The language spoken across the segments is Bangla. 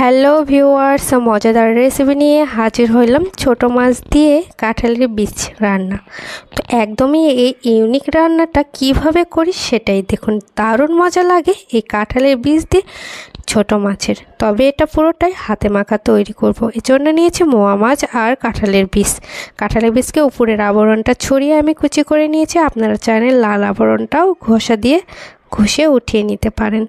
হ্যালো ভিউয়ার্স, মজাদার রেসিপি নিয়ে হাজির হইলাম। ছোট মাছ দিয়ে কাঁঠালের বীজ রান্না। তো একদমই এই ইউনিক রান্নাটা কিভাবে করি সেটাই দেখুন। দারুণ মজা লাগে এই কাঁঠালের বীজ দিয়ে ছোট মাছের। তবে এটা পুরোটাই হাতে মাখা তৈরি করব। এজন্য নিয়েছি মোয়া মাছ আর কাঁঠালের বীজ। কাঁঠালের বীজকে উপরের আবরণটা ছড়িয়ে আমি কুচি করে নিয়েছি। আপনারা চাইলে লাল আবরণটাও ঘষা দিয়ে ঘষে উঠিয়ে নিতে পারেন।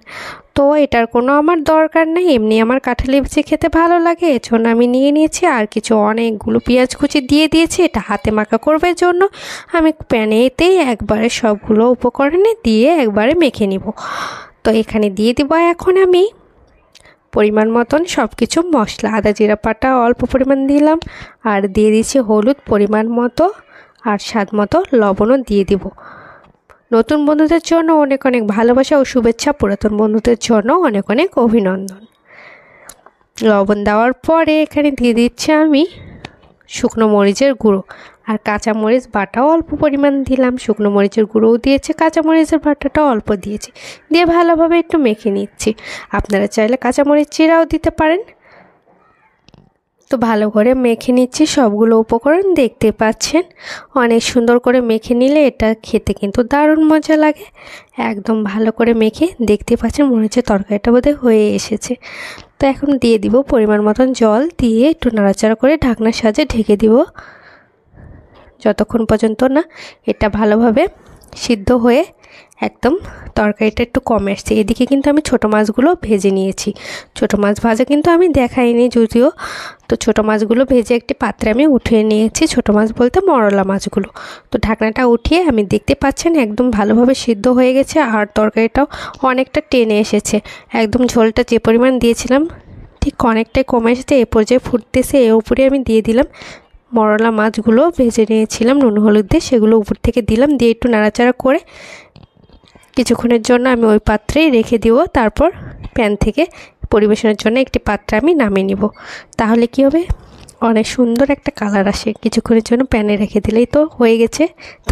তো এটার কোনো আমার দরকার নেই, এমনি আমার কাঁঠালের বিচি খেতে ভালো লাগে, এজন্য আমি নিয়ে নিয়েছি। আর কিছু অনেকগুলো পেঁয়াজ কুচি দিয়ে দিয়েছি। এটা হাতে মাখা করবার জন্য আমি প্যানেতেই একবারে সবগুলো উপকরণে দিয়ে একবারে মেখে নিব। তো এখানে দিয়ে দিব এখন আমি পরিমাণ মতন সব কিছু মশলা। আদা জিরা বাটা অল্প পরিমাণ দিলাম, আর দিয়ে দিচ্ছি হলুদ পরিমাণ মতো, আর স্বাদ মতো লবণও দিয়ে দিব। নতুন বন্ধুদের জন্য অনেক অনেক ভালোবাসা ও শুভেচ্ছা, পুরাতন বন্ধুদের জন্য অনেক অনেক অভিনন্দন। লবণ দেওয়ার পরে এখানে দিয়ে দিচ্ছি আমি শুকনো মরিচের গুঁড়ো, আর কাঁচা মরিচ বাটাও অল্প পরিমাণ দিলাম। শুকনো মরিচের গুঁড়োও দিয়েছি, কাঁচা মরিচের বাটাটাও অল্প দিয়েছি। দিয়ে ভালোভাবে একটু মেখে নিচ্ছি। আপনারা চাইলে কাঁচা মরিচ চিরাও দিতে পারেন। তো ভালো করে মেখে নিচ্ছি সবগুলো উপকরণ, দেখতে পাচ্ছেন অনেক সুন্দর করে মেখে নিলে এটা খেতে কিন্তু দারুণ মজা লাগে। একদম ভালো করে মেখে দেখতে পাচ্ছেন মনে হচ্ছে তরকারিটা বোধহয় হয়ে এসেছে। তো এখন দিয়ে দিব পরিমাণ মতন জল, দিয়ে একটু নাড়াচাড়া করে ঢাকনার সাহায্যে ঢেকে দিব যতক্ষণ পর্যন্ত না এটা ভালোভাবে সিদ্ধ হয়ে একদম তরকারিটা একটু কমে আসছে। এদিকে কিন্তু আমি ছোটো মাছগুলো ভেজে নিয়েছি। ছোটো মাছ ভাজা কিন্তু আমি দেখাইনি যদিও। তো ছোটো মাছগুলো ভেজে একটি পাত্রে আমি উঠিয়ে নিয়েছি। ছোটো মাছ বলতে মরলা মাছগুলো। তো ঢাকনাটা উঠিয়ে আমি দেখতে পাচ্ছেন একদম ভালোভাবে সিদ্ধ হয়ে গেছে, আর তরকারিটাও অনেকটা টেনে এসেছে। একদম ঝোলটা যে পরিমাণ দিয়েছিলাম ঠিক অনেকটাই কমে এসেছে। এ পর্যায়ে ফুটতেছে, এর উপরে আমি দিয়ে দিলাম মরলা মাছগুলো ভেজে নিয়েছিলাম নুন হলুদ দিয়ে, সেগুলো উপর থেকে দিলাম। দিয়ে একটু নাড়াচাড়া করে কিছুক্ষণের জন্য আমি ওই পাত্রেই রেখে দিব। তারপর প্যান থেকে পরিবেশনের জন্য একটি পাত্রে আমি নামিয়ে নিব। তাহলে কি হবে, অনেক সুন্দর একটা কালার আসে। কিছুক্ষণের জন্য প্যানে রেখে দিলেই তো হয়ে গেছে। তো